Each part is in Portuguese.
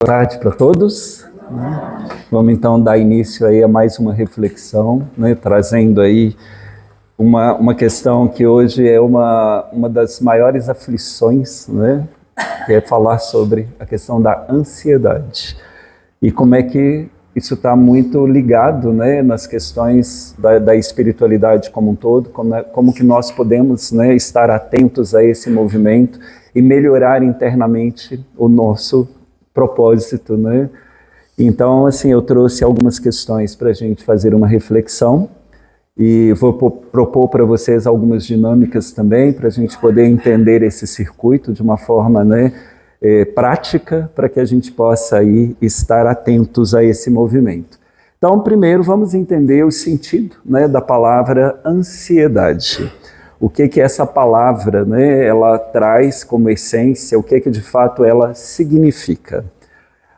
Boa tarde para todos. Vamos então dar início aí a mais uma reflexão, né, trazendo aí uma questão que hoje é uma das maiores aflições, né, que é falar sobre a questão da ansiedade. E como é que isso está muito ligado, né, nas questões da espiritualidade como um todo, como que nós podemos, né, estar atentos a esse movimento e melhorar internamente o nosso propósito, né? Então, assim, eu trouxe algumas questões para a gente fazer uma reflexão e vou propor para vocês algumas dinâmicas também para a gente poder entender esse circuito de uma forma, né, prática, para que a gente possa aí estar atentos a esse movimento. Então, primeiro, vamos entender o sentido, né, da palavra ansiedade. O que essa palavra, né, ela traz como essência, o que de fato ela significa.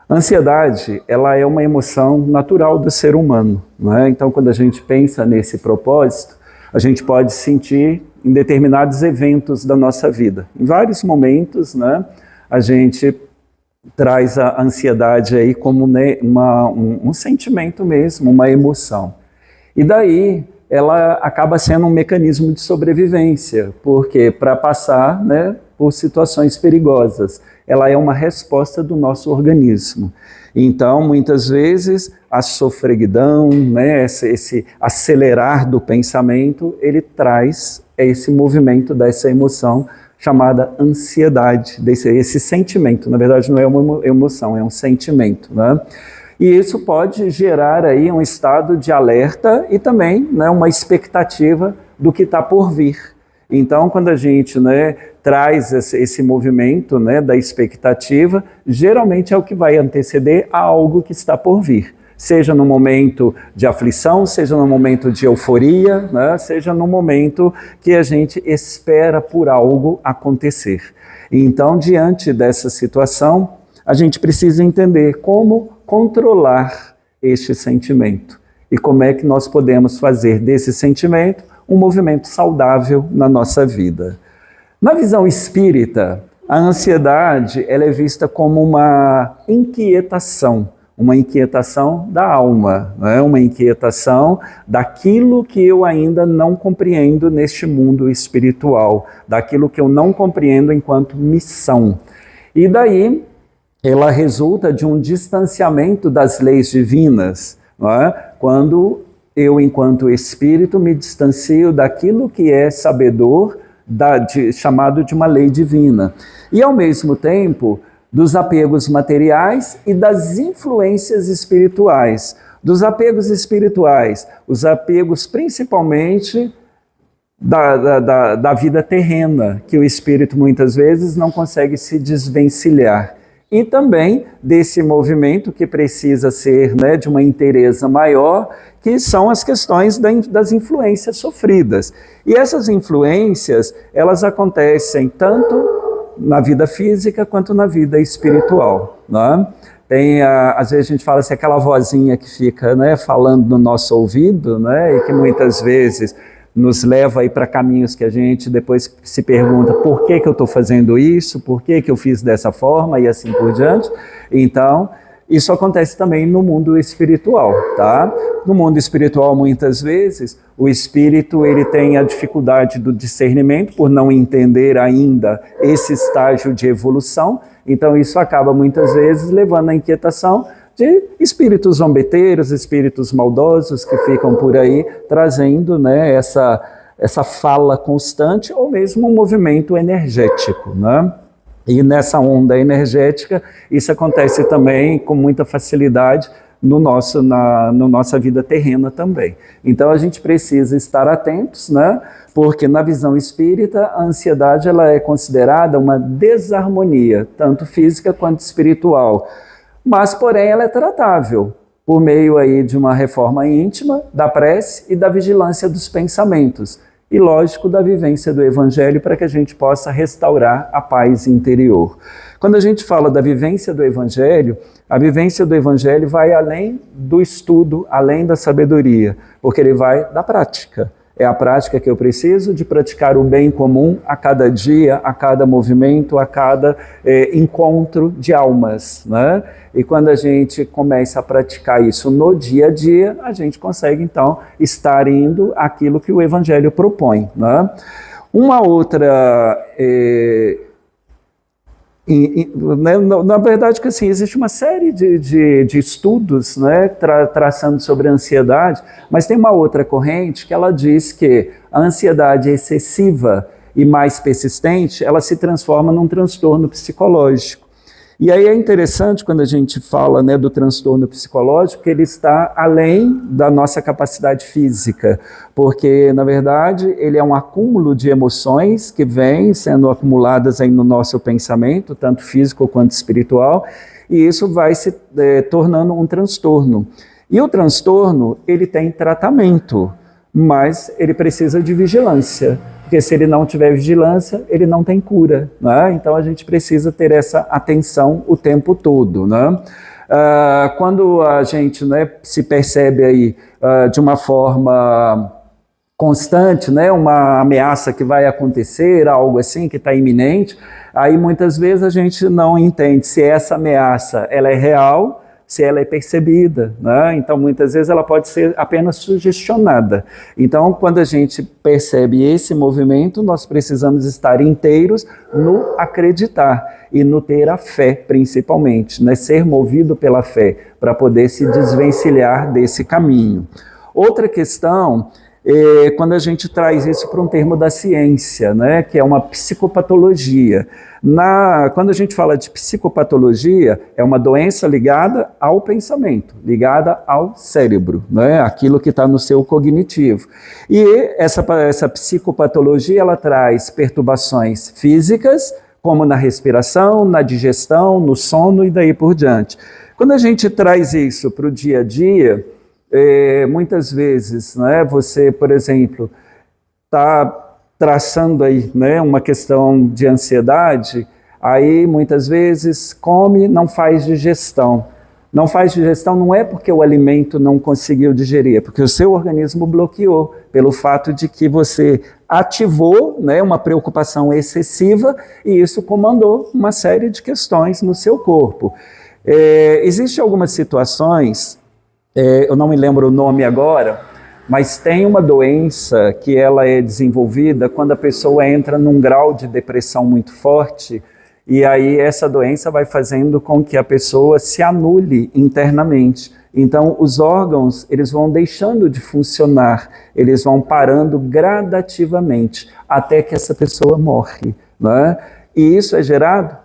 A ansiedade, ela é uma emoção natural do ser humano, né? Então, quando a gente pensa nesse propósito, a gente pode sentir em determinados eventos da nossa vida. Em vários momentos, né, a gente traz a ansiedade aí como, né, um sentimento mesmo, uma emoção. E daí, ela acaba sendo um mecanismo de sobrevivência, porque para passar, né, por situações perigosas, ela é uma resposta do nosso organismo. Então, muitas vezes, a sofreguidão, né, esse acelerar do pensamento, ele traz esse movimento dessa emoção chamada ansiedade, esse sentimento. Na verdade, não é uma emoção, é um sentimento, né? E isso pode gerar aí um estado de alerta e também, né, uma expectativa do que está por vir. Então, quando a gente, né, traz esse movimento, né, da expectativa, geralmente é o que vai anteceder a algo que está por vir. Seja no momento de aflição, seja no momento de euforia, né, seja no momento que a gente espera por algo acontecer. Então, diante dessa situação, a gente precisa entender como controlar este sentimento e como é que nós podemos fazer desse sentimento um movimento saudável na nossa vida. Na visão espírita, a ansiedade ela é vista como uma inquietação da alma, não é? Uma inquietação daquilo que eu ainda não compreendo neste mundo espiritual, daquilo que eu não compreendo enquanto missão. E daí, ela resulta de um distanciamento das leis divinas, não é? Quando eu, enquanto espírito, me distancio daquilo que é sabedor, chamado de uma lei divina. E, ao mesmo tempo, dos apegos materiais e das influências espirituais. Dos apegos espirituais, os apegos principalmente da vida terrena, que o espírito muitas vezes não consegue se desvencilhar. E também desse movimento que precisa ser, né, de uma inteireza maior, que são as questões das influências sofridas. E essas influências, elas acontecem tanto na vida física quanto na vida espiritual, né? Às vezes a gente fala assim, aquela vozinha que fica, né, falando no nosso ouvido, né, e que muitas vezes nos leva aí para caminhos que a gente depois se pergunta por que eu estou fazendo isso, por que eu fiz dessa forma e assim por diante. Então, isso acontece também no mundo espiritual, tá? No mundo espiritual, muitas vezes, o espírito ele tem a dificuldade do discernimento por não entender ainda esse estágio de evolução. Então, isso acaba muitas vezes levando à inquietação de espíritos zombeteiros, espíritos maldosos que ficam por aí trazendo, né, essa fala constante ou mesmo um movimento energético, né? E nessa onda energética, isso acontece também com muita facilidade na nossa vida terrena também. Então a gente precisa estar atentos, né? Porque na visão espírita, a ansiedade ela é considerada uma desarmonia, tanto física quanto espiritual. Mas, porém, ela é tratável por meio aí de uma reforma íntima, da prece e da vigilância dos pensamentos. E, lógico, da vivência do Evangelho para que a gente possa restaurar a paz interior. Quando a gente fala da vivência do Evangelho, a vivência do Evangelho vai além do estudo, além da sabedoria, porque ele vai da prática. É a prática que eu preciso de praticar o bem comum a cada dia, a cada movimento, a cada encontro de almas, né? E quando a gente começa a praticar isso no dia a dia, a gente consegue, então, estar indo àquilo que o Evangelho propõe, né? Uma outra... na verdade, que assim, existe uma série de estudos, né, traçando sobre a ansiedade, mas tem uma outra corrente que ela diz que a ansiedade excessiva e mais persistente, ela se transforma num transtorno psicológico. E aí é interessante quando a gente fala, né, do transtorno psicológico, que ele está além da nossa capacidade física, porque, na verdade, ele é um acúmulo de emoções que vêm sendo acumuladas aí no nosso pensamento, tanto físico quanto espiritual, e isso vai se tornando um transtorno. E o transtorno, ele tem tratamento, mas ele precisa de vigilância. Porque se ele não tiver vigilância, ele não tem cura, né? Então a gente precisa ter essa atenção o tempo todo, né? Quando a gente, né, se percebe aí de uma forma constante, né, uma ameaça que vai acontecer, algo assim que está iminente, aí muitas vezes a gente não entende se essa ameaça ela é real, se ela é percebida, né? Então muitas vezes ela pode ser apenas sugestionada. Então quando a gente percebe esse movimento, nós precisamos estar inteiros no acreditar e no ter a fé principalmente, né? Ser movido pela fé para poder se desvencilhar desse caminho. Outra questão é quando a gente traz isso para um termo da ciência, né? Que é uma psicopatologia. Quando a gente fala de psicopatologia, é uma doença ligada ao pensamento, ligada ao cérebro, né? Aquilo que está no seu cognitivo. E essa psicopatologia, ela traz perturbações físicas, como na respiração, na digestão, no sono e daí por diante. Quando a gente traz isso para o dia a dia, muitas vezes, né, você, por exemplo, está traçando aí, né, uma questão de ansiedade, aí muitas vezes come, não faz digestão. Não faz digestão não é porque o alimento não conseguiu digerir, é porque o seu organismo bloqueou, pelo fato de que você ativou, né, uma preocupação excessiva e isso comandou uma série de questões no seu corpo. Existem algumas situações, eu não me lembro o nome agora, mas tem uma doença que ela é desenvolvida quando a pessoa entra num grau de depressão muito forte, e aí essa doença vai fazendo com que a pessoa se anule internamente. Então os órgãos, eles vão deixando de funcionar, eles vão parando gradativamente, até que essa pessoa morre, né? E isso é gerado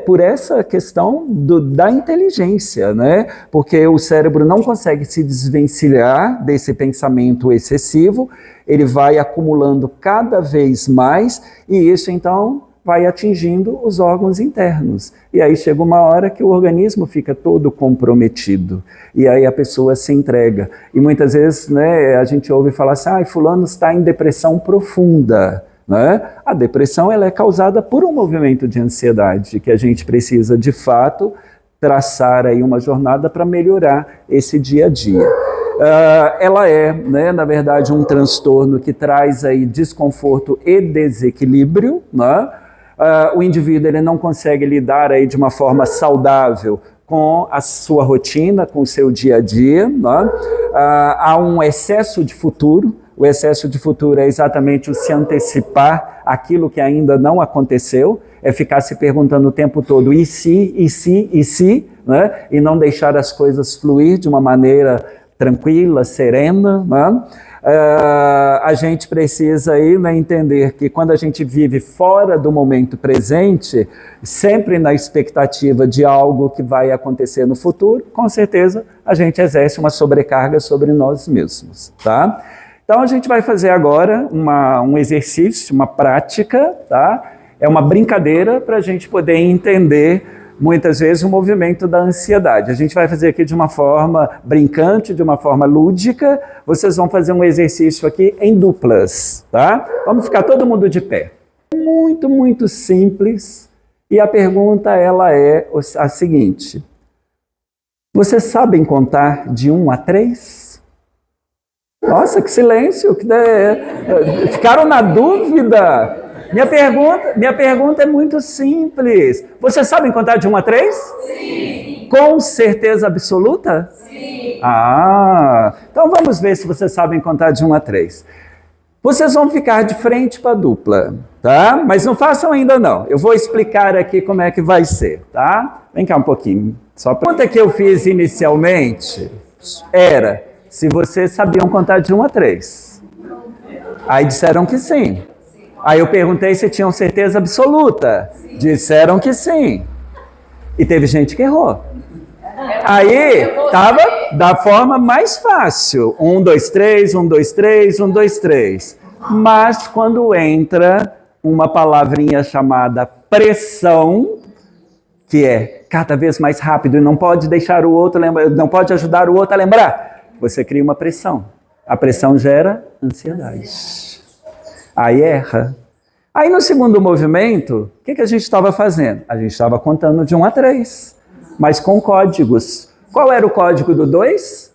por essa questão da inteligência, né? Porque o cérebro não consegue se desvencilhar desse pensamento excessivo, ele vai acumulando cada vez mais, e isso então vai atingindo os órgãos internos. E aí chega uma hora que o organismo fica todo comprometido, e aí a pessoa se entrega. E muitas vezes, né, a gente ouve falar assim, fulano está em depressão profunda. Né? A depressão ela é causada por um movimento de ansiedade, que a gente precisa, de fato, traçar aí uma jornada para melhorar esse dia a dia. Ela é, né, na verdade, um transtorno que traz aí desconforto e desequilíbrio, né? O indivíduo ele não consegue lidar aí de uma forma saudável com a sua rotina, com o seu dia a dia, né? Há um excesso de futuro. O excesso de futuro é exatamente o se antecipar aquilo que ainda não aconteceu, é ficar se perguntando o tempo todo e se, né? E não deixar as coisas fluir de uma maneira tranquila, serena, né? A gente precisa aí, né, entender que quando a gente vive fora do momento presente, sempre na expectativa de algo que vai acontecer no futuro, com certeza a gente exerce uma sobrecarga sobre nós mesmos, tá? Então a gente vai fazer agora um exercício, uma prática, tá? É uma brincadeira para a gente poder entender muitas vezes o movimento da ansiedade. A gente vai fazer aqui de uma forma brincante, de uma forma lúdica. Vocês vão fazer um exercício aqui em duplas, tá? Vamos ficar todo mundo de pé. Muito, muito simples. E a pergunta ela é a seguinte: vocês sabem contar de 1 a 3? Nossa, que silêncio! Ficaram na dúvida? Minha pergunta é muito simples. Vocês sabem contar de 1 a 3? Sim. Com certeza absoluta? Sim. Então vamos ver se vocês sabem contar de 1 a 3. Vocês vão ficar de frente para a dupla, tá? Mas não façam ainda não. Eu vou explicar aqui como é que vai ser, tá? Vem cá um pouquinho. A pergunta que eu fiz inicialmente era se vocês sabiam contar de 1 a 3. Aí disseram que sim. Aí eu perguntei se tinham certeza absoluta. Disseram que sim. E teve gente que errou. Aí estava da forma mais fácil. 1, 2, 3, 1, 2, 3, 1, 2, 3. Mas quando entra uma palavrinha chamada pressão, que é cada vez mais rápido e não pode deixar o outro lembrar, não pode ajudar o outro a lembrar, você cria uma pressão. A pressão gera ansiedade. Aí erra. Aí no segundo movimento, o que a gente estava fazendo? A gente estava contando de 1 a 3, mas com códigos. Qual era o código do 2?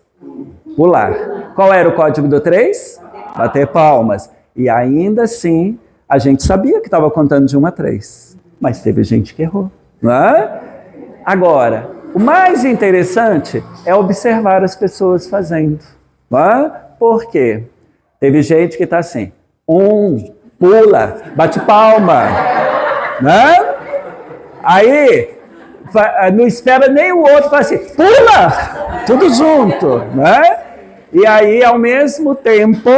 Pular. Qual era o código do 3? Bater palmas. E ainda assim, a gente sabia que estava contando de 1 a 3, mas teve gente que errou. Não é? Agora, o mais interessante é observar as pessoas fazendo. Não é? Por quê? Teve gente que está assim, pula, bate palma, né? Aí, não espera nem o outro, fala assim, pula, tudo junto, né? E aí, ao mesmo tempo,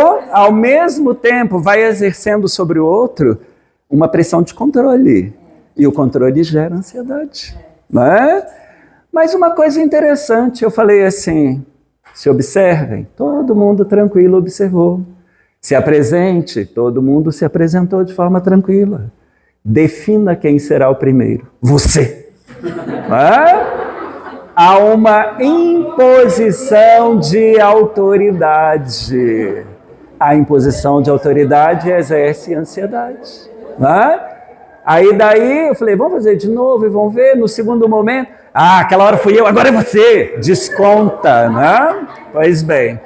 vai exercendo sobre o outro uma pressão de controle. E o controle gera ansiedade, né? Mas uma coisa interessante, eu falei assim, se observem, todo mundo tranquilo observou. Se apresente, todo mundo se apresentou de forma tranquila. Defina quem será o primeiro. Você. Há uma imposição de autoridade. A imposição de autoridade exerce ansiedade. Aí daí eu falei, vamos fazer de novo e vamos ver. No segundo momento, aquela hora fui eu, agora é você. Desconta, né? Pois bem.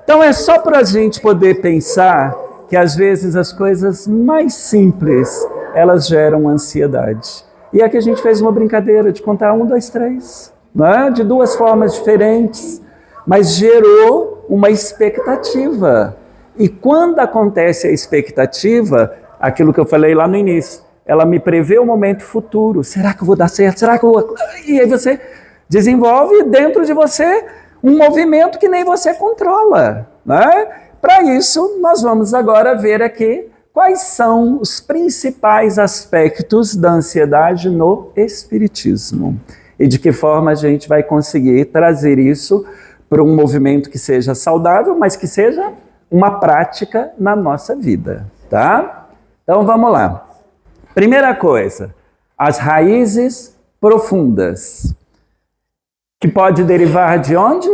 Então é só para a gente poder pensar que às vezes as coisas mais simples, elas geram ansiedade. E aqui a gente fez uma brincadeira de contar 1, 2, 3, né? De 2 formas diferentes, mas gerou uma expectativa. E quando acontece a expectativa, aquilo que eu falei lá no início, ela me prevê o momento futuro. Será que eu vou dar certo? Será que eu vou... E aí você desenvolve dentro de você um movimento que nem você controla, né? Para isso, nós vamos agora ver aqui quais são os principais aspectos da ansiedade no Espiritismo e de que forma a gente vai conseguir trazer isso para um movimento que seja saudável, mas que seja uma prática na nossa vida, tá? Então vamos lá. Primeira coisa, as raízes profundas. Que pode derivar de onde?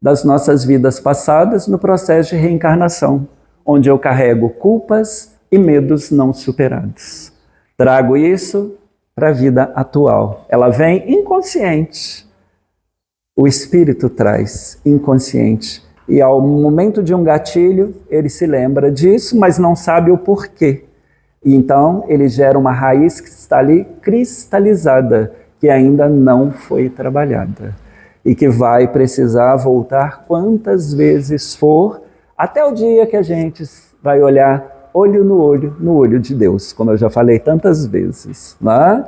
Das nossas vidas passadas no processo de reencarnação, onde eu carrego culpas e medos não superados. Trago isso para a vida atual. Ela vem inconsciente. O espírito traz inconsciente. E ao momento de um gatilho, ele se lembra disso, mas não sabe o porquê. E então ele gera uma raiz que está ali cristalizada, que ainda não foi trabalhada e que vai precisar voltar quantas vezes for, até o dia que a gente vai olhar olho no olho de Deus, como eu já falei tantas vezes. Né?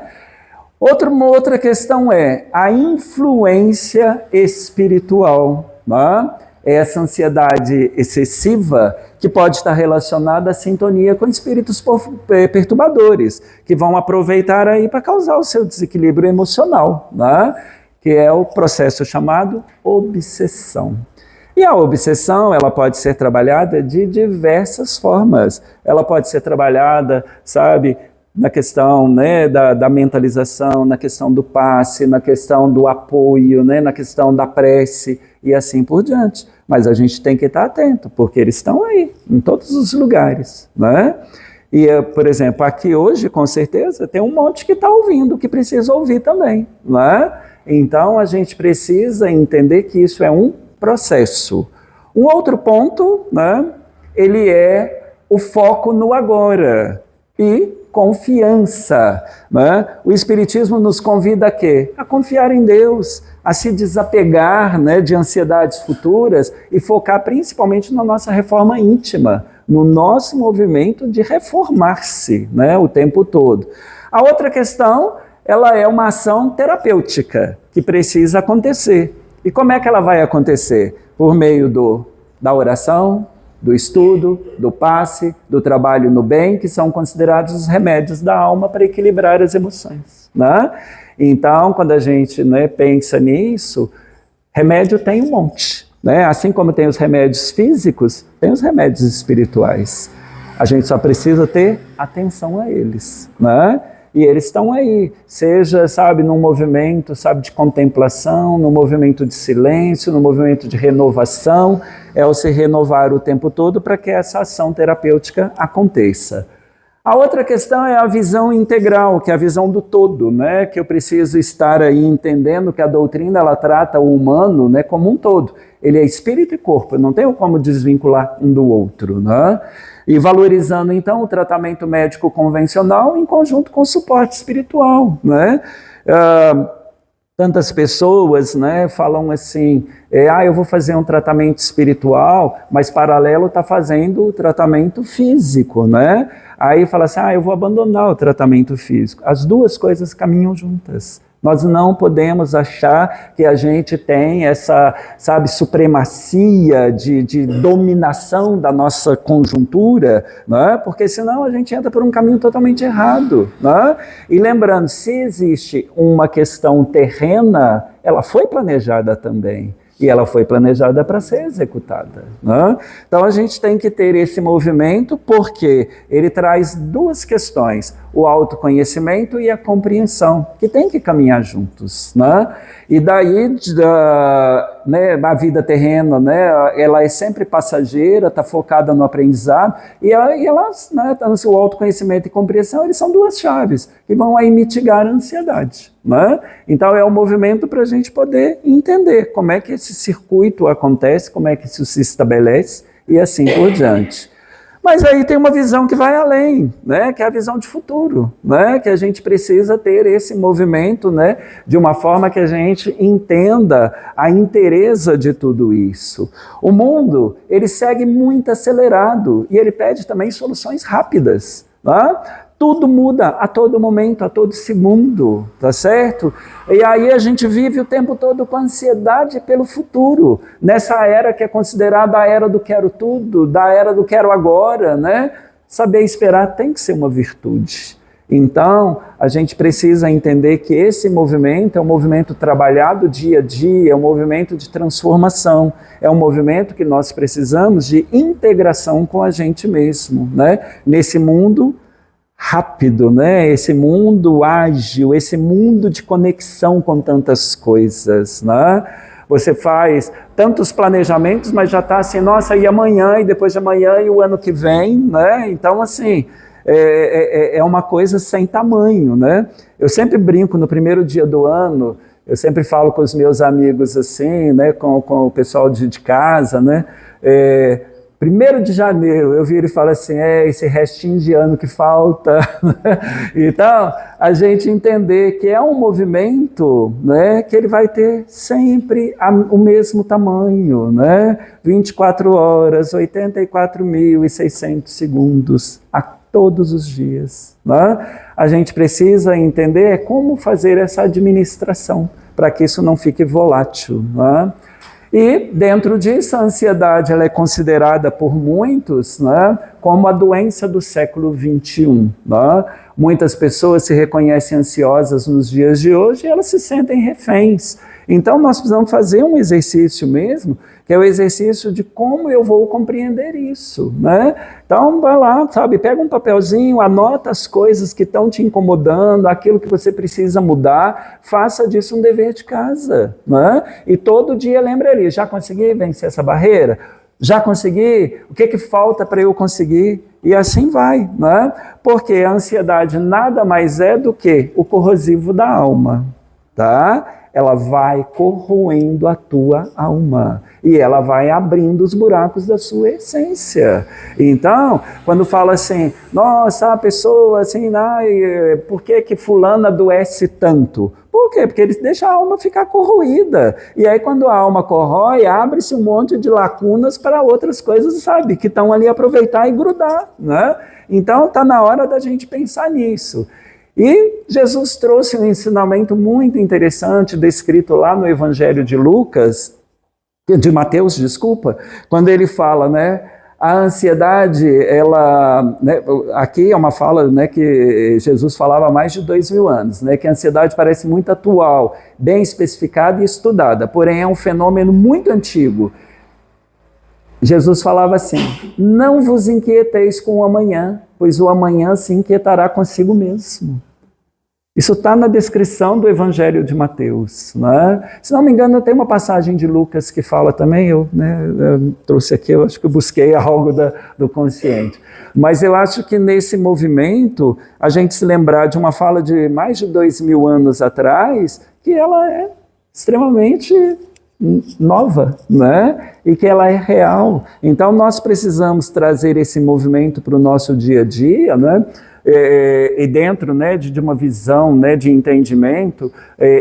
Outra questão é a influência espiritual. Né? Essa ansiedade excessiva que pode estar relacionada à sintonia com espíritos perturbadores, que vão aproveitar aí para causar o seu desequilíbrio emocional, né? Que é o processo chamado obsessão. E a obsessão, ela pode ser trabalhada de diversas formas. Ela pode ser trabalhada, sabe, na questão, né, da mentalização, na questão do passe, na questão do apoio, né, na questão da prece e assim por diante. Mas a gente tem que estar atento, porque eles estão aí, em todos os lugares, né? E, por exemplo, aqui hoje, com certeza, tem um monte que está ouvindo, que precisa ouvir também, né? Então, a gente precisa entender que isso é um processo. Um outro ponto, né, ele é o foco no agora e confiança. Né? O Espiritismo nos convida a quê? A confiar em Deus, a se desapegar, né, de ansiedades futuras e focar principalmente na nossa reforma íntima, no nosso movimento de reformar-se, né, o tempo todo. A outra questão, ela é uma ação terapêutica que precisa acontecer. E como é que ela vai acontecer? Por meio da oração, do estudo, do passe, do trabalho no bem, que são considerados os remédios da alma para equilibrar as emoções. Né? Então, quando a gente, né, pensa nisso, remédio tem um monte. Né? Assim como tem os remédios físicos, tem os remédios espirituais. A gente só precisa ter atenção a eles. Né? E eles estão aí, seja, sabe, num movimento, sabe, de contemplação, num movimento de silêncio, num movimento de renovação, é o se renovar o tempo todo para que essa ação terapêutica aconteça. A outra questão é a visão integral, que é a visão do todo, né? Que eu preciso estar aí entendendo que a doutrina ela trata o humano, né, como um todo. Ele é espírito e corpo, eu não tenho como desvincular um do outro, né? E valorizando, então, o tratamento médico convencional em conjunto com o suporte espiritual, né? Tantas pessoas, né, falam assim, eu vou fazer um tratamento espiritual, mas paralelo está fazendo o tratamento físico, né? Aí fala assim, eu vou abandonar o tratamento físico. As duas coisas caminham juntas. Nós não podemos achar que a gente tem essa, sabe, supremacia de dominação da nossa conjuntura, né? Porque senão a gente entra por um caminho totalmente errado. Né? E lembrando, se existe uma questão terrena, ela foi planejada também. E ela foi planejada para ser executada. Né? Então a gente tem que ter esse movimento porque ele traz duas questões, o autoconhecimento e a compreensão, que tem que caminhar juntos. Né? E daí né, a vida terrena, né, ela é sempre passageira, está focada no aprendizado, e elas, né, o autoconhecimento e compreensão, eles são duas chaves que vão aí mitigar a ansiedade. Né? Então é um movimento para a gente poder entender como é que esse circuito acontece, como é que isso se estabelece e assim por diante. Mas aí tem uma visão que vai além, né? Que é a visão de futuro, né? Que a gente precisa ter esse movimento, né? De uma forma que a gente entenda a inteireza de tudo isso. O mundo, ele segue muito acelerado e ele pede também soluções rápidas. Né? Tudo muda a todo momento, a todo segundo, tá certo? E aí a gente vive o tempo todo com ansiedade pelo futuro, nessa era que é considerada a era do quero tudo, da era do quero agora, né? Saber esperar tem que ser uma virtude. Então, a gente precisa entender que esse movimento é um movimento trabalhado dia a dia, é um movimento de transformação, é um movimento que nós precisamos de integração com a gente mesmo, né? Nesse mundo rápido, né? Esse mundo ágil, esse mundo de conexão com tantas coisas, né? Você faz tantos planejamentos, mas já está assim, nossa, e amanhã, e depois de amanhã, e o ano que vem, né? Então, assim, é uma coisa sem tamanho, né? Eu sempre brinco no primeiro dia do ano, eu sempre falo com os meus amigos assim, né? Com o pessoal de casa, né? 1º de janeiro, eu viro e falo assim, esse restinho de ano que falta. Então, a gente entender que é um movimento, né, que ele vai ter sempre o mesmo tamanho, né? 24 horas, 84.600 segundos, a todos os dias. Né? A gente precisa entender como fazer essa administração, para que isso não fique volátil. Né? E, dentro disso, a ansiedade ela é considerada por muitos, né, como a doença do século XXI. Né? Muitas pessoas se reconhecem ansiosas nos dias de hoje e elas se sentem reféns. Então, nós precisamos fazer um exercício mesmo, que é o exercício de como eu vou compreender isso. Né? Então, vai lá, sabe, pega um papelzinho, anota as coisas que estão te incomodando, aquilo que você precisa mudar, faça disso um dever de casa. Né? E todo dia lembre ali, já consegui vencer essa barreira? Já consegui? O que falta para eu conseguir? E assim vai, né? Porque a ansiedade nada mais é do que o corrosivo da alma. tá? Ela vai corroendo a tua alma e ela vai abrindo os buracos da sua essência. Então, quando fala assim, nossa, a pessoa assim, por que fulano adoece tanto? Por quê? Porque ele deixa a alma ficar corroída. E aí, quando a alma corrói, abre-se um monte de lacunas para outras coisas, sabe? Que estão ali aproveitar e grudar, né? Então, está na hora da gente pensar nisso. E Jesus trouxe um ensinamento muito interessante, descrito lá no Evangelho de Mateus, desculpa, quando ele fala, né? A ansiedade, ela, né, aqui é uma fala, né, que Jesus falava há mais de 2000 anos, né, que a ansiedade parece muito atual, bem especificada e estudada, porém é um fenômeno muito antigo. Jesus falava assim, não vos inquieteis com o amanhã, pois o amanhã se inquietará consigo mesmo. Isso está na descrição do Evangelho de Mateus, né? Se não me engano, tem uma passagem de Lucas que fala também, eu trouxe aqui, eu acho que eu busquei algo do consciente. Mas eu acho que nesse movimento, a gente se lembrar de uma fala de mais de 2000 anos atrás, que ela é extremamente nova, né? E que ela é real. Então, nós precisamos trazer esse movimento para o nosso dia a dia, né? E dentro, né, de uma visão, né, de entendimento,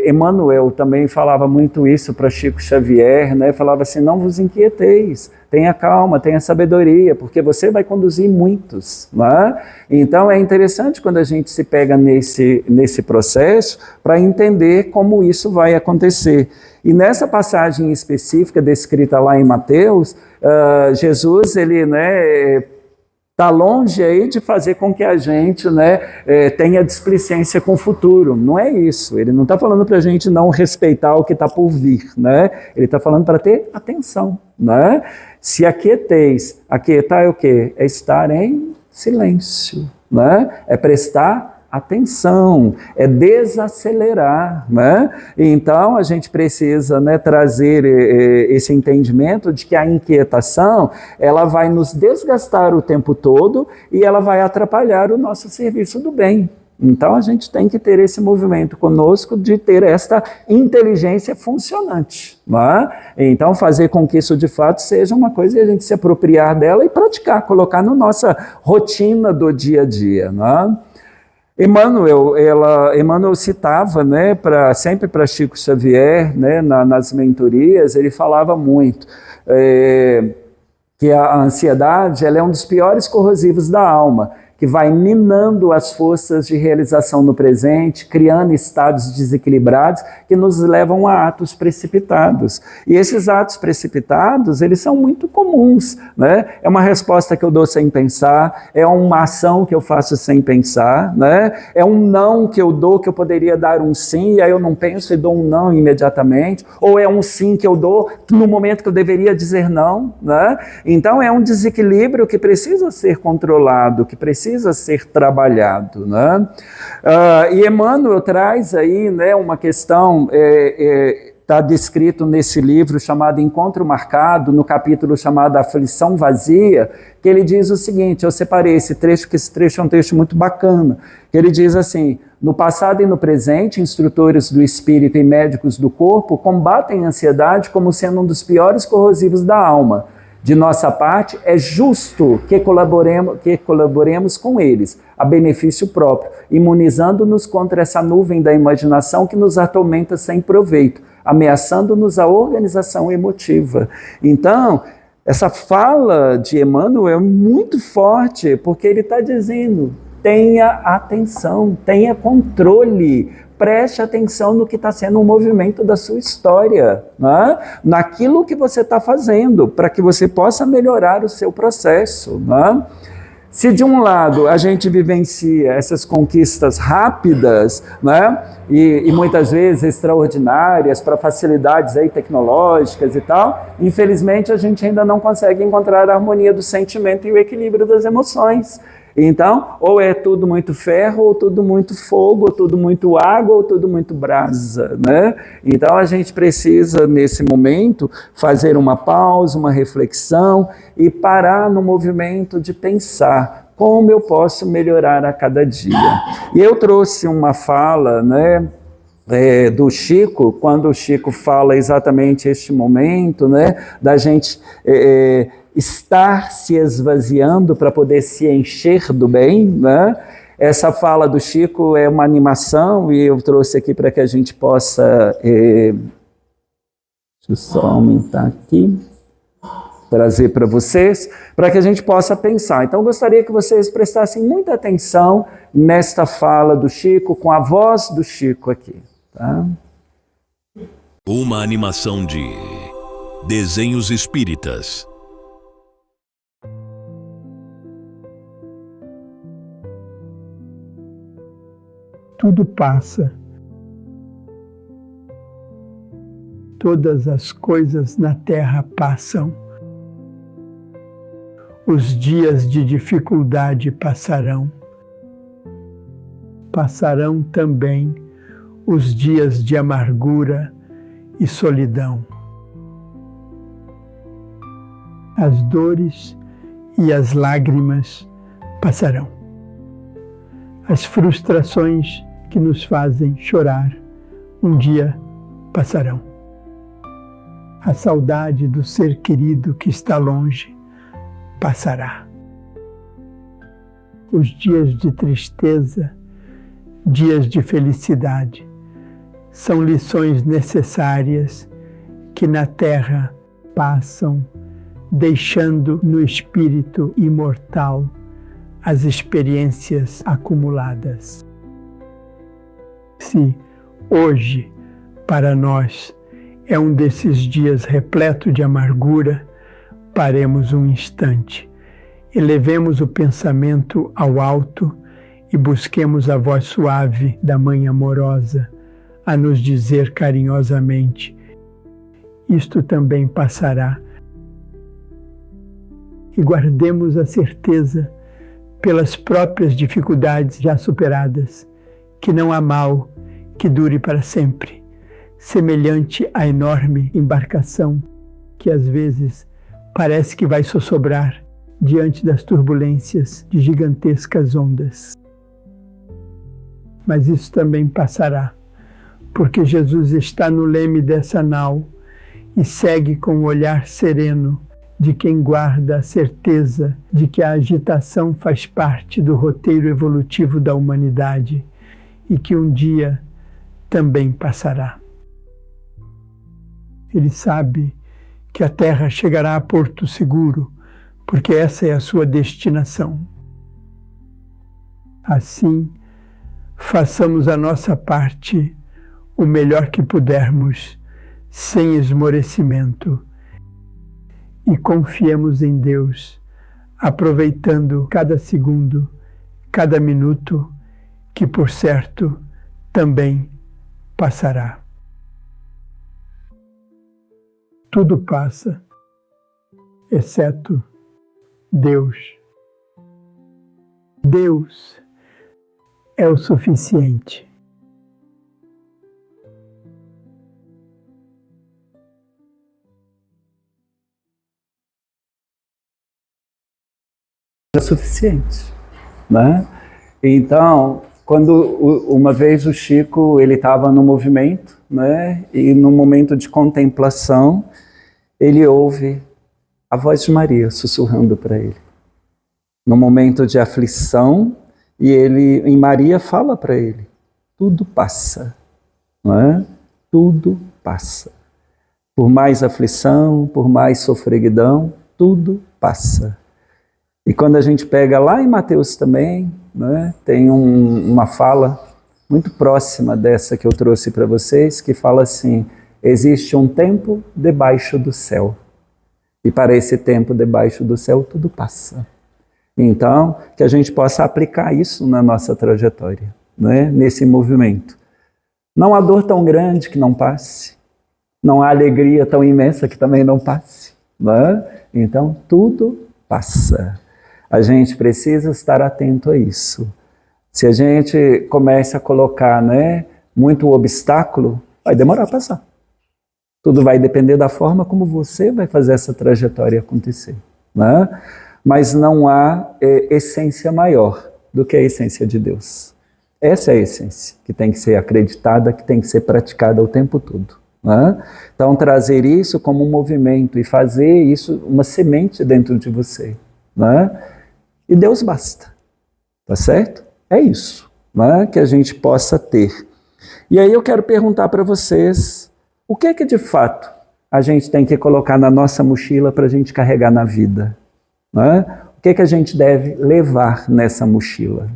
Emmanuel também falava muito isso para Chico Xavier, né, falava assim, não vos inquieteis, tenha calma, tenha sabedoria, porque você vai conduzir muitos, né? Então é interessante quando a gente se pega nesse processo para entender como isso vai acontecer. E nessa passagem específica descrita lá em Mateus, Jesus, ele, né, está longe aí de fazer com que a gente, né, tenha displicência com o futuro. Não é isso. Ele não está falando para a gente não respeitar o que está por vir, né? Ele está falando para ter atenção, né? Se aquieteis, aquietar é o quê? É estar em silêncio, né? É prestar atenção, é desacelerar, né? Então a gente precisa, né, trazer esse entendimento de que a inquietação, ela vai nos desgastar o tempo todo e ela vai atrapalhar o nosso serviço do bem. Então a gente tem que ter esse movimento conosco de ter esta inteligência funcionante, né? Então fazer com que isso de fato seja uma coisa e a gente se apropriar dela e praticar, colocar na nossa rotina do dia a dia, né? Emmanuel citava, né, sempre para Chico Xavier, né, nas mentorias, ele falava muito que a ansiedade, ela é um dos piores corrosivos da alma, que vai minando as forças de realização no presente, criando estados desequilibrados que nos levam a atos precipitados. E esses atos precipitados, eles são muito comuns, né? É uma resposta que eu dou sem pensar, é uma ação que eu faço sem pensar, né? É um não que eu dou, que eu poderia dar um sim, e aí eu não penso e dou um não imediatamente, ou é um sim que eu dou no momento que eu deveria dizer não, né? Então é um desequilíbrio que precisa ser controlado, que precisa ser trabalhado, né? E Emmanuel traz aí, né, uma questão, está descrito nesse livro chamado Encontro Marcado, no capítulo chamado Aflição Vazia, que ele diz o seguinte, eu separei esse trecho, porque esse trecho é um trecho muito bacana, que ele diz assim, no passado e no presente, instrutores do espírito e médicos do corpo combatem a ansiedade como sendo um dos piores corrosivos da alma. De nossa parte, é justo que colaboremos com eles, a benefício próprio, imunizando-nos contra essa nuvem da imaginação que nos atormenta sem proveito, ameaçando-nos a organização emotiva. Então, essa fala de Emmanuel é muito forte, porque ele está dizendo, tenha atenção, tenha controle, preste atenção no que está sendo o movimento da sua história, né? Naquilo que você está fazendo, para que você possa melhorar o seu processo, né? Se de um lado a gente vivencia essas conquistas rápidas, né, e muitas vezes extraordinárias para facilidades aí tecnológicas e tal, infelizmente a gente ainda não consegue encontrar a harmonia do sentimento e o equilíbrio das emoções. Então, ou é tudo muito ferro, ou tudo muito fogo, ou tudo muito água, ou tudo muito brasa, né? Então a gente precisa, nesse momento, fazer uma pausa, uma reflexão e parar no movimento de pensar como eu posso melhorar a cada dia. E eu trouxe uma fala, né, do Chico, quando o Chico fala exatamente este momento, né, da gente estar se esvaziando para poder se encher do bem, né? Essa fala do Chico é uma animação e eu trouxe aqui para que a gente possa, deixa eu só aumentar aqui, trazer para vocês, para que a gente possa pensar. Então, eu gostaria que vocês prestassem muita atenção nesta fala do Chico, com a voz do Chico aqui. Tá? Uma animação de Desenhos Espíritas. Tudo passa. Todas as coisas na terra passam. Os dias de dificuldade passarão. Passarão também os dias de amargura e solidão. As dores e as lágrimas passarão. As frustrações que nos fazem chorar um dia passarão. A saudade do ser querido que está longe passará. Os dias de tristeza, dias de felicidade, são lições necessárias que na terra passam, deixando no espírito imortal as experiências acumuladas. Se hoje, para nós, é um desses dias repleto de amargura, paremos um instante, elevemos o pensamento ao alto e busquemos a voz suave da Mãe amorosa a nos dizer carinhosamente: isto também passará. E guardemos a certeza, pelas próprias dificuldades já superadas, que não há mal que dure para sempre, semelhante à enorme embarcação que às vezes parece que vai sossobrar diante das turbulências de gigantescas ondas. Mas isso também passará, porque Jesus está no leme dessa nau e segue com o olhar sereno de quem guarda a certeza de que a agitação faz parte do roteiro evolutivo da humanidade e que um dia também passará. Ele sabe que a Terra chegará a Porto Seguro, porque essa é a sua destinação. Assim, façamos a nossa parte o melhor que pudermos, sem esmorecimento, e confiemos em Deus, aproveitando cada segundo, cada minuto, que por certo também passará. Tudo passa, exceto Deus. Deus é o suficiente. É suficiente, né? Então, quando uma vez o Chico ele estava no movimento, né? E no momento de contemplação ele ouve a voz de Maria sussurrando para ele. No momento de aflição, e Maria fala para ele: tudo passa, não é? Tudo passa. Por mais aflição, por mais sofreguidão, tudo passa. E quando a gente pega lá em Mateus também, né, tem uma fala muito próxima dessa que eu trouxe para vocês, que fala assim: existe um tempo debaixo do céu. E para esse tempo debaixo do céu, tudo passa. Então, que a gente possa aplicar isso na nossa trajetória, né, nesse movimento. Não há dor tão grande que não passe. Não há alegria tão imensa que também não passe. Né? Então, tudo passa. A gente precisa estar atento a isso. Se a gente começa a colocar, né, muito obstáculo, vai demorar a passar. Tudo vai depender da forma como você vai fazer essa trajetória acontecer. Né? Mas não há essência maior do que a essência de Deus. Essa é a essência que tem que ser acreditada, que tem que ser praticada o tempo todo. Né? Então, trazer isso como um movimento e fazer isso uma semente dentro de você. Né? E Deus basta. Tá certo? É isso, né? Que a gente possa ter. E aí eu quero perguntar para vocês, o que é que de fato a gente tem que colocar na nossa mochila para a gente carregar na vida? Né? O que é que a gente deve levar nessa mochila?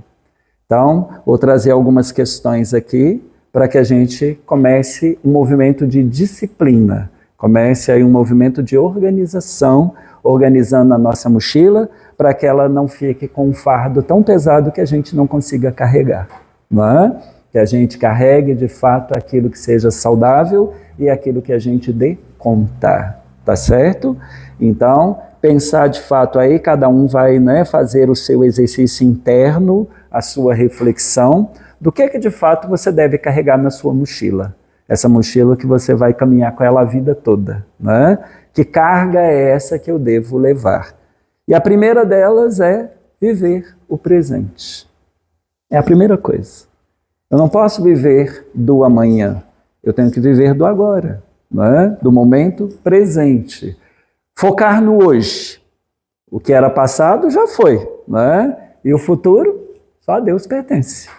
Então, vou trazer algumas questões aqui para que a gente comece um movimento de disciplina, comece aí um movimento de organização, organizando a nossa mochila, para que ela não fique com um fardo tão pesado que a gente não consiga carregar. Não é? Que a gente carregue de fato aquilo que seja saudável e aquilo que a gente dê conta, tá certo? Então, pensar de fato aí, cada um vai, né, fazer o seu exercício interno, a sua reflexão, do que de fato você deve carregar na sua mochila. Essa mochila que você vai caminhar com ela a vida toda, né? Que carga é essa que eu devo levar? E a primeira delas é viver o presente. É a primeira coisa. Eu não posso viver do amanhã, eu tenho que viver do agora, né? Do momento presente. Focar no hoje. O que era passado já foi, né? E o futuro, só a Deus pertence.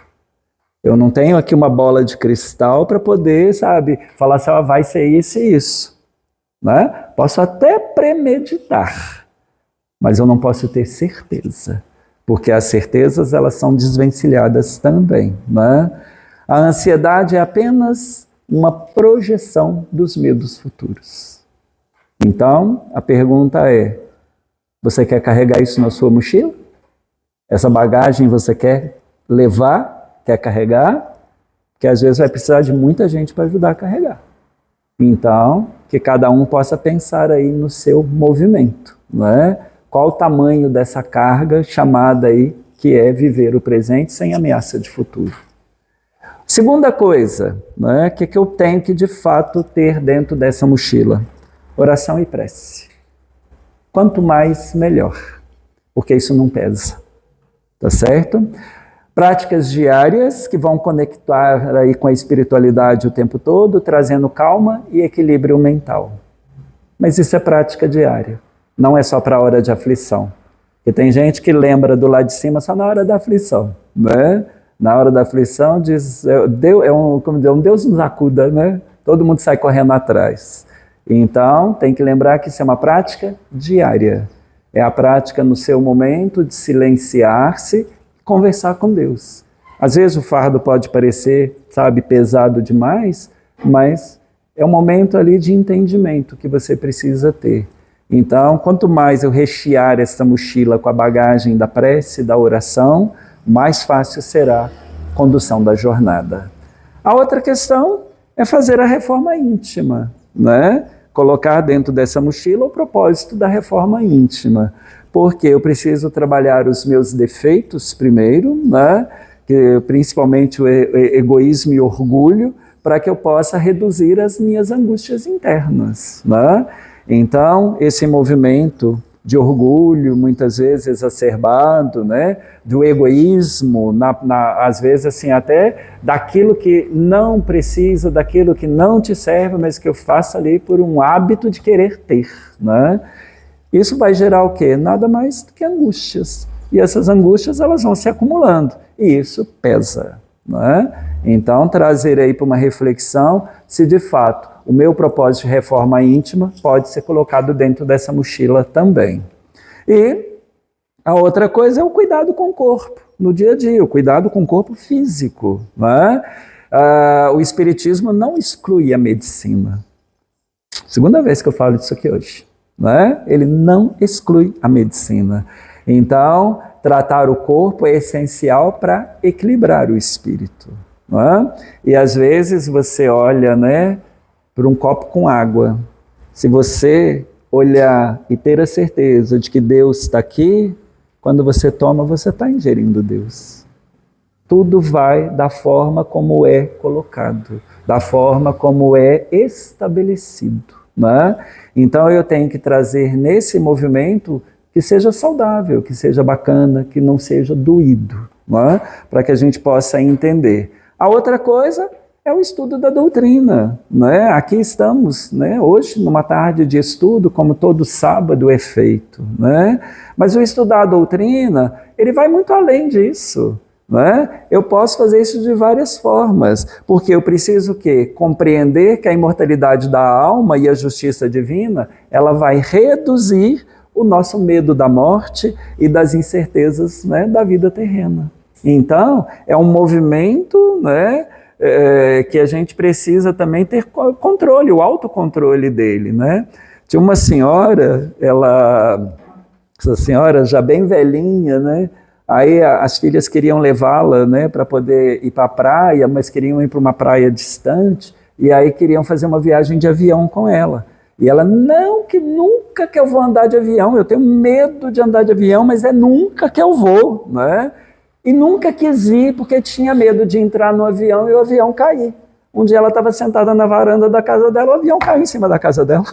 Eu não tenho aqui uma bola de cristal para poder, sabe, falar assim, vai ser isso e isso. Né? Posso até premeditar, mas eu não posso ter certeza, porque as certezas elas são desvencilhadas também. Né? A ansiedade é apenas uma projeção dos medos futuros. Então, a pergunta é, você quer carregar isso na sua mochila? Essa bagagem você quer levar? Quer carregar? Porque às vezes vai precisar de muita gente para ajudar a carregar. Então, que cada um possa pensar aí no seu movimento, né? Qual o tamanho dessa carga chamada aí, que é viver o presente sem ameaça de futuro. Segunda coisa, né? Que eu tenho que de fato ter dentro dessa mochila? Oração e prece. Quanto mais, melhor, porque isso não pesa, tá certo? Práticas diárias que vão conectar aí com a espiritualidade o tempo todo, trazendo calma e equilíbrio mental. Mas isso é prática diária, não é só para a hora de aflição. Porque tem gente que lembra do lado de cima só na hora da aflição, né? Na hora da aflição diz, um Deus nos acuda, né? Todo mundo sai correndo atrás. Então, tem que lembrar que isso é uma prática diária. É a prática no seu momento de silenciar-se, conversar com Deus. Às vezes o fardo pode parecer, sabe, pesado demais, mas é um momento ali de entendimento que você precisa ter. Então, quanto mais eu rechear essa mochila com a bagagem da prece, da oração, mais fácil será a condução da jornada. A outra questão é fazer a reforma íntima, né? Colocar dentro dessa mochila o propósito da reforma íntima. Porque eu preciso trabalhar os meus defeitos primeiro, né? Que, principalmente o egoísmo e orgulho, para que eu possa reduzir as minhas angústias internas. Né? Então, esse movimento de orgulho, muitas vezes exacerbado, né? Do egoísmo, às vezes assim, até daquilo que não precisa, daquilo que não te serve, mas que eu faço ali por um hábito de querer ter. Né? Isso vai gerar o quê? Nada mais do que angústias. E essas angústias elas vão se acumulando. E isso pesa. Não é? Então, trazer aí para uma reflexão se de fato o meu propósito de reforma íntima pode ser colocado dentro dessa mochila também. E a outra coisa é o cuidado com o corpo, no dia a dia, o cuidado com o corpo físico. Não é? O Espiritismo não exclui a medicina. Segunda vez que eu falo disso aqui hoje. Né? Ele não exclui a medicina. Então, tratar o corpo é essencial para equilibrar o espírito. Né? E às vezes você olha, né, para um copo com água. Se você olhar e ter a certeza de que Deus está aqui, quando você toma, você está ingerindo Deus. Tudo vai da forma como é colocado, da forma como é estabelecido. Né? Então eu tenho que trazer nesse movimento que seja saudável, que seja bacana, que não seja doído. né? Para que a gente possa entender. A outra coisa é o estudo da doutrina, né? Aqui estamos, né, hoje, numa tarde de estudo, como todo sábado é feito, né? Mas o estudar a doutrina, ele vai muito além disso, né? Eu posso fazer isso de várias formas, porque eu preciso o quê? Compreender que a imortalidade da alma e a justiça divina, ela vai reduzir o nosso medo da morte e das incertezas, né, da vida terrena. Então, é um movimento, né, que a gente precisa também ter controle, o autocontrole dele, né? Tinha uma senhora, essa senhora já bem velhinha, né? Aí as filhas queriam levá-la, né, para poder ir para a praia, mas queriam ir para uma praia distante, e aí queriam fazer uma viagem de avião com ela. E ela, não, que nunca que eu vou andar de avião, eu tenho medo de andar de avião, mas é nunca que eu vou, né? E nunca quis ir, porque tinha medo de entrar no avião e o avião cair. Um dia ela estava sentada na varanda da casa dela, o avião caiu em cima da casa dela,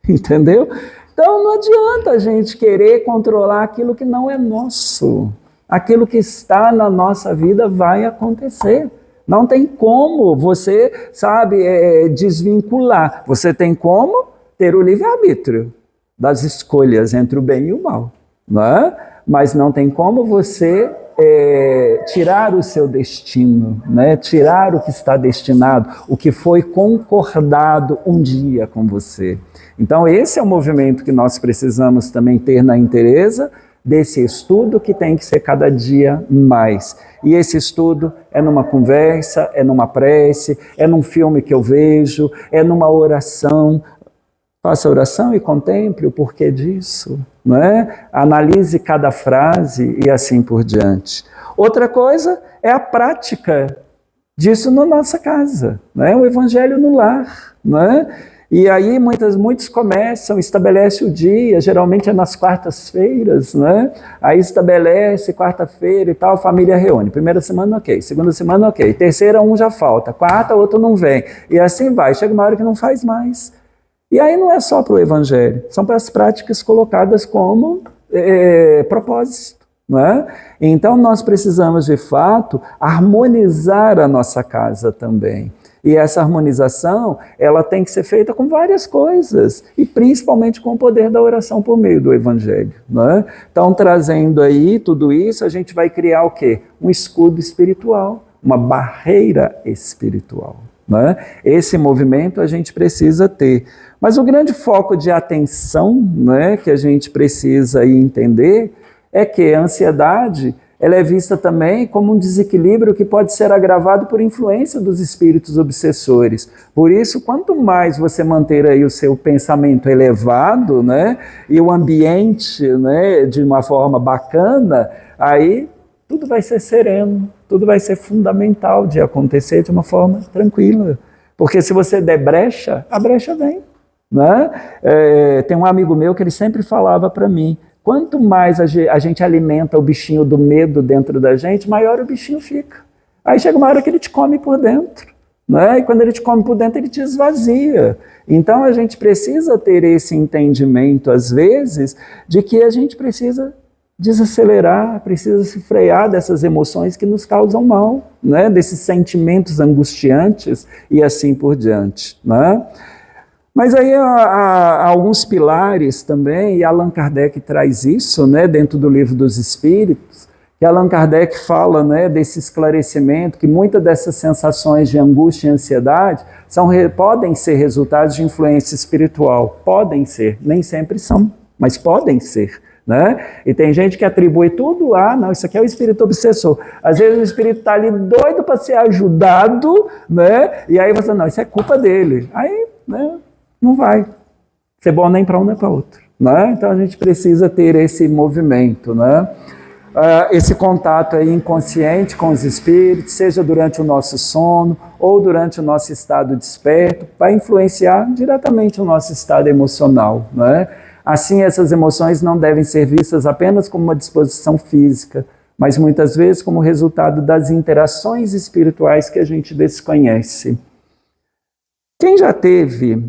entendeu? Então não adianta a gente querer controlar aquilo que não é nosso. Aquilo que está na nossa vida vai acontecer. Não tem como você, sabe, desvincular. Você tem como ter o livre-arbítrio das escolhas entre o bem e o mal, não é? Mas não tem como você tirar o seu destino, né? Tirar o que está destinado, o que foi concordado um dia com você. Então esse é o movimento que nós precisamos também ter na inteireza desse estudo que tem que ser cada dia mais. E esse estudo é numa conversa, é numa prece, é num filme que eu vejo, é numa oração. Faça oração e contemple o porquê disso, não é? Analise cada frase e assim por diante. Outra coisa é a prática disso na nossa casa, não é? O evangelho no lar, não é? E aí muitos começam, estabelecem o dia, geralmente é nas quartas-feiras, né? Aí estabelece quarta-feira e tal, a família reúne. Primeira semana, ok. Segunda semana, ok. Terceira, um já falta. Quarta, outro não vem. E assim vai. Chega uma hora que não faz mais. E aí não é só para o evangelho, são para as práticas colocadas como propósito, não é? Então nós precisamos, de fato, harmonizar a nossa casa também. E essa harmonização, ela tem que ser feita com várias coisas, e principalmente com o poder da oração por meio do Evangelho, não é? Então, trazendo aí tudo isso, a gente vai criar o quê? Um escudo espiritual, uma barreira espiritual, não é? Esse movimento a gente precisa ter. Mas o grande foco de atenção, né, que a gente precisa aí entender é que a ansiedade, ela é vista também como um desequilíbrio que pode ser agravado por influência dos espíritos obsessores. Por isso, quanto mais você manter aí o seu pensamento elevado, né, e o ambiente, né, de uma forma bacana, aí tudo vai ser sereno, tudo vai ser fundamental de acontecer de uma forma tranquila. Porque se você der brecha, a brecha vem, né? Tem um amigo meu que ele sempre falava para mim, quanto mais a gente alimenta o bichinho do medo dentro da gente, maior o bichinho fica. Aí chega uma hora que ele te come por dentro, né? E quando ele te come por dentro, ele te esvazia. Então a gente precisa ter esse entendimento, às vezes, de que a gente precisa desacelerar, precisa se frear dessas emoções que nos causam mal, né? Desses sentimentos angustiantes e assim por diante, né? Mas aí há alguns pilares também, e Allan Kardec traz isso, né, dentro do Livro dos Espíritos, que Allan Kardec fala, né, desse esclarecimento, que muitas dessas sensações de angústia e ansiedade podem ser resultados de influência espiritual. Podem ser, nem sempre são, mas podem ser. Né? E tem gente que atribui tudo a, não, isso aqui é o espírito obsessor. Às vezes o espírito está ali doido para ser ajudado, né? E aí você, não, isso é culpa dele. Aí, né, não vai ser bom nem para um nem para outro, né? Então a gente precisa ter esse movimento, né? Esse contato aí inconsciente com os espíritos, seja durante o nosso sono ou durante o nosso estado desperto, vai influenciar diretamente o nosso estado emocional, né? Assim, essas emoções não devem ser vistas apenas como uma disposição física, mas muitas vezes como resultado das interações espirituais que a gente desconhece. Quem já teve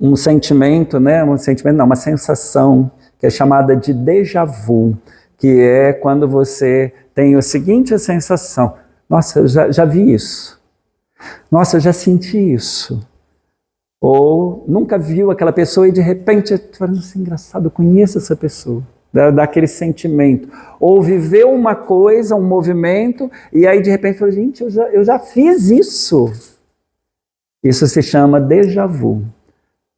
um sentimento, né, uma sensação que é chamada de déjà vu, que é quando você tem a seguinte sensação: nossa, eu já vi isso. Nossa, eu já senti isso. Ou nunca viu aquela pessoa e de repente, falando assim, engraçado, eu conheço essa pessoa. Dá aquele sentimento. Ou viveu uma coisa, um movimento, e aí de repente falou, gente, eu já fiz isso. Isso se chama déjà vu.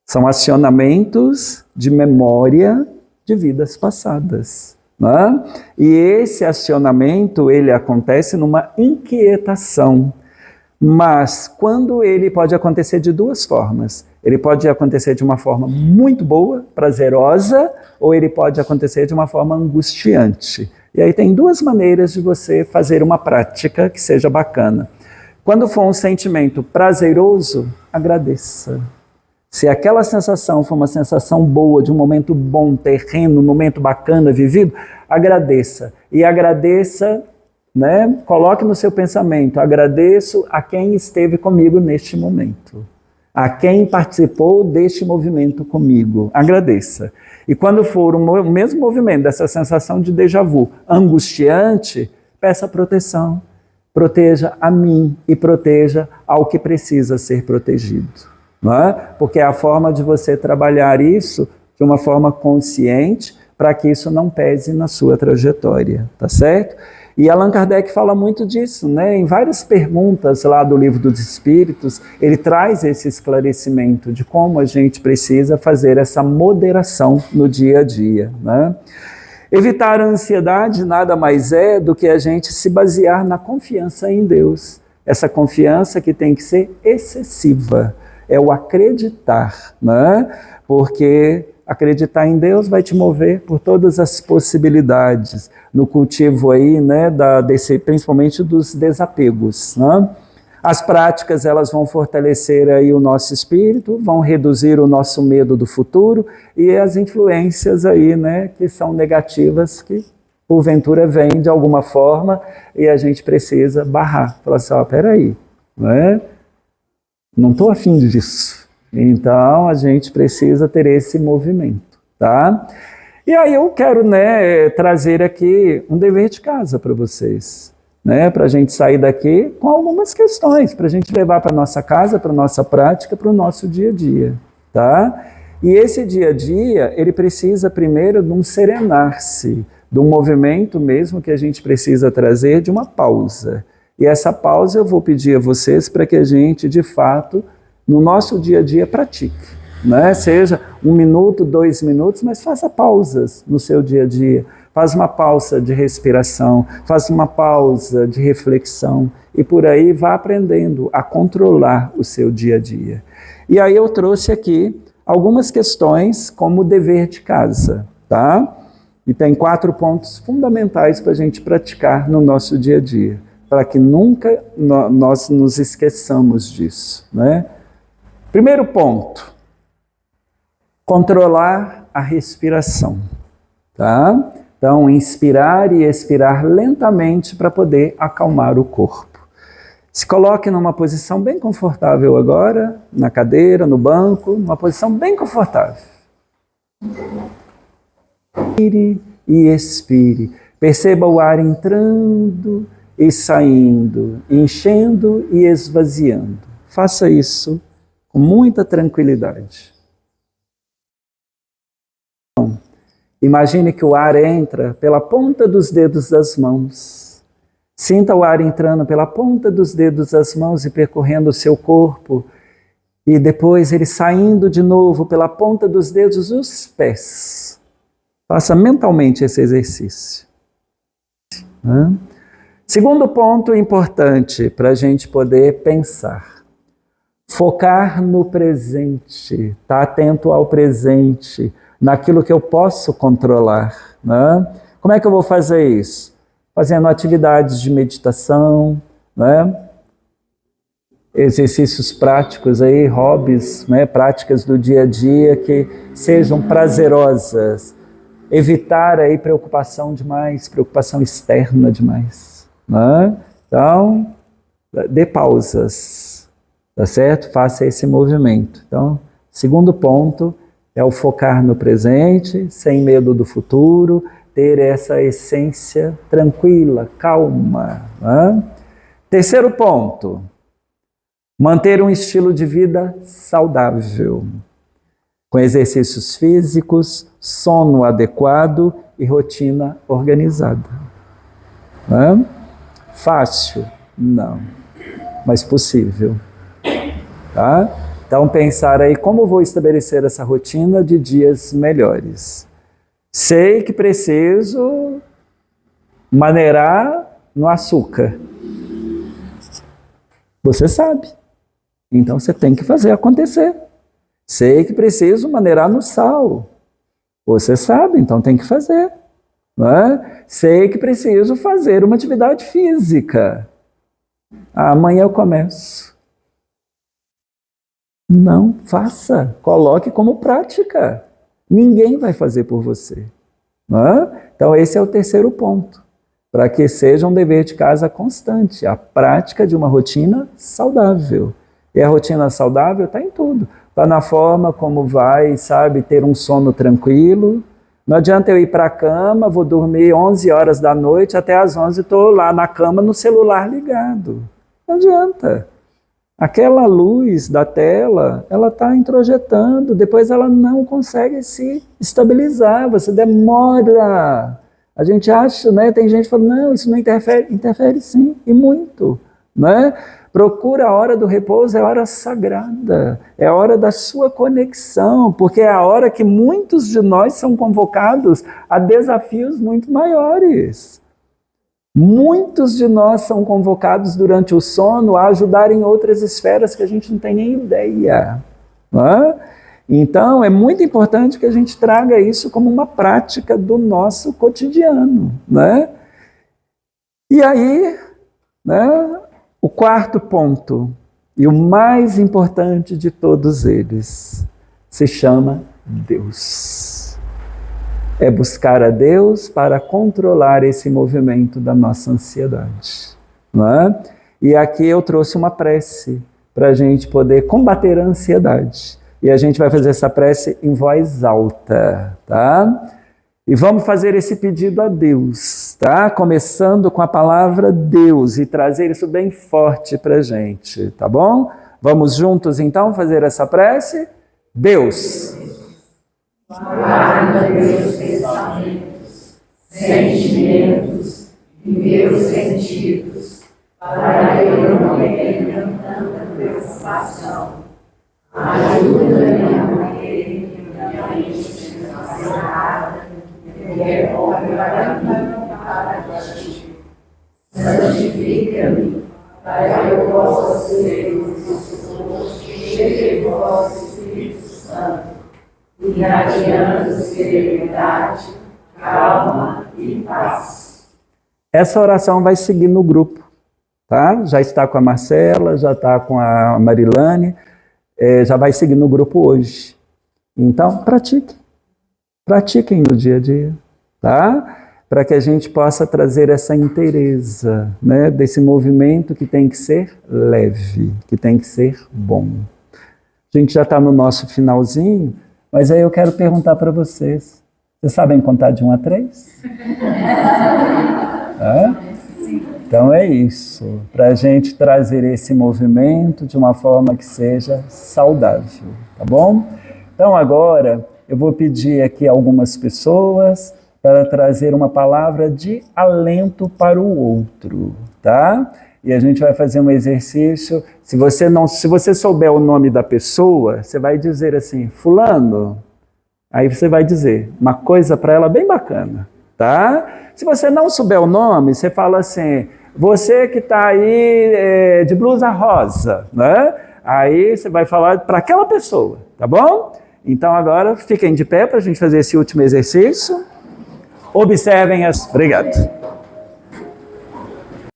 São acionamentos de memória de vidas passadas. Né? E esse acionamento, ele acontece numa inquietação. Mas quando ele pode acontecer de duas formas. Ele pode acontecer de uma forma muito boa, prazerosa, ou ele pode acontecer de uma forma angustiante. E aí tem duas maneiras de você fazer uma prática que seja bacana. Quando for um sentimento prazeroso, agradeça. Se aquela sensação for uma sensação boa, de um momento bom, terreno, um momento bacana vivido, agradeça. E agradeça, né? Coloque no seu pensamento, agradeço a quem esteve comigo neste momento. A quem participou deste movimento comigo. Agradeça. E quando for o mesmo movimento, dessa sensação de déjà vu angustiante, peça proteção. Proteja a mim e proteja ao que precisa ser protegido. Não é? Porque é a forma de você trabalhar isso de uma forma consciente para que isso não pese na sua trajetória, tá certo? E Allan Kardec fala muito disso, né? Em várias perguntas lá do Livro dos Espíritos, ele traz esse esclarecimento de como a gente precisa fazer essa moderação no dia a dia, né? Evitar a ansiedade nada mais é do que a gente se basear na confiança em Deus. Essa confiança que tem que ser excessiva, é o acreditar, né? Porque acreditar em Deus vai te mover por todas as possibilidades, no cultivo aí, né, principalmente dos desapegos, né? As práticas, elas vão fortalecer aí o nosso espírito, vão reduzir o nosso medo do futuro e as influências aí, né, que são negativas, que porventura vêm de alguma forma e a gente precisa barrar. Falar assim, peraí, né? Não estou afim disso. Então, a gente precisa ter esse movimento, tá? E aí eu quero, né, trazer aqui um dever de casa para vocês, né, para a gente sair daqui com algumas questões, para a gente levar para a nossa casa, para a nossa prática, para o nosso dia a dia, tá? E esse dia a dia, ele precisa primeiro de um serenar-se, de um movimento mesmo que a gente precisa trazer de uma pausa. E essa pausa eu vou pedir a vocês para que a gente, de fato, no nosso dia a dia pratique, né? Seja 1 minuto, 2 minutos, mas faça pausas no seu dia a dia. Faz uma pausa de respiração, faz uma pausa de reflexão e por aí vá aprendendo a controlar o seu dia a dia. E aí eu trouxe aqui algumas questões como dever de casa, tá? E tem 4 pontos fundamentais para a gente praticar no nosso dia a dia, para que nunca nós nos esqueçamos disso, né? Primeiro ponto, controlar a respiração, tá? Então, inspirar e expirar lentamente para poder acalmar o corpo. Se coloque numa posição bem confortável agora, na cadeira, no banco, numa posição bem confortável. Inspire e expire. Perceba o ar entrando e saindo, enchendo e esvaziando. Faça isso com muita tranquilidade. Imagine que o ar entra pela ponta dos dedos das mãos. Sinta o ar entrando pela ponta dos dedos das mãos e percorrendo o seu corpo. E depois ele saindo de novo pela ponta dos dedos dos pés. Faça mentalmente esse exercício. Segundo ponto importante para a gente poder pensar. Focar no presente. Estar atento ao presente. Naquilo que eu posso controlar, né? Como é que eu vou fazer isso? Fazendo atividades de meditação, né? Exercícios práticos aí, hobbies, né? Práticas do dia a dia que sejam prazerosas. Evitar aí preocupação demais, preocupação externa demais, né? Então, dê pausas, tá certo? Faça esse movimento. Então, segundo ponto, é o focar no presente, sem medo do futuro, ter essa essência tranquila, calma. Né? Terceiro ponto, manter um estilo de vida saudável, com exercícios físicos, sono adequado e rotina organizada. Né? Fácil? Não, mas possível. Tá? Então pensar aí como vou estabelecer essa rotina de dias melhores. Sei que preciso maneirar no açúcar. Você sabe. Então você tem que fazer acontecer. Sei que preciso maneirar no sal. Você sabe, então tem que fazer. Não é? Sei que preciso fazer uma atividade física. Amanhã eu começo. Não, faça. Coloque como prática. Ninguém vai fazer por você. Não é? Então esse é o terceiro ponto. Para que seja um dever de casa constante. A prática de uma rotina saudável. E a rotina saudável está em tudo. Está na forma como vai, sabe, ter um sono tranquilo. Não adianta eu ir para a cama, vou dormir 11 horas da noite, até às 11 estou lá na cama no celular ligado. Não adianta. Aquela luz da tela, ela está introjetando, depois ela não consegue se estabilizar, você demora. A gente acha, né, tem gente que fala, não, isso não interfere. Interfere sim, e muito. Né? Procura a hora do repouso, é a hora sagrada, é a hora da sua conexão, porque é a hora que muitos de nós são convocados a desafios muito maiores. Muitos de nós são convocados durante o sono a ajudar em outras esferas que a gente não tem nem ideia. Não é? Então, é muito importante que a gente traga isso como uma prática do nosso cotidiano. Né? E aí, né, o quarto ponto, e o mais importante de todos eles, se chama Deus. É buscar a Deus para controlar esse movimento da nossa ansiedade. Não é? E aqui eu trouxe uma prece para a gente poder combater a ansiedade. E a gente vai fazer essa prece em voz alta, tá? E vamos fazer esse pedido a Deus, tá? Começando com a palavra Deus e trazer isso bem forte para a gente, tá bom? Vamos juntos então fazer essa prece? Deus. Guarda meus pensamentos, sentimentos e meus sentidos, para que eu não tenha tanta preocupação. Ajuda-me a manter minha mente concentrada e revolve para ti. Santifica-me, para que eu possa ser um discípulo cheio de vosso Espírito Santo, irradiando serenidade, calma e paz. Essa oração vai seguir no grupo, tá? Já está com a Marcela, já está com a Marilane, já vai seguir no grupo hoje. Então, pratiquem no dia a dia, tá? Para que a gente possa trazer essa inteireza, né, desse movimento que tem que ser leve, que tem que ser bom. A gente já está no nosso finalzinho, mas aí eu quero perguntar para vocês. Vocês sabem contar de 1 a 3? Então é isso, para a gente trazer esse movimento de uma forma que seja saudável, tá bom? Então agora eu vou pedir aqui a algumas pessoas para trazer uma palavra de alento para o outro, tá? E a gente vai fazer um exercício. Se você souber o nome da pessoa, você vai dizer assim, fulano. Aí você vai dizer uma coisa para ela bem bacana, tá? Se você não souber o nome, você fala assim, você que está aí de blusa rosa, né? Aí você vai falar para aquela pessoa, tá bom? Então agora fiquem de pé para a gente fazer esse último exercício. Observem as... Obrigado.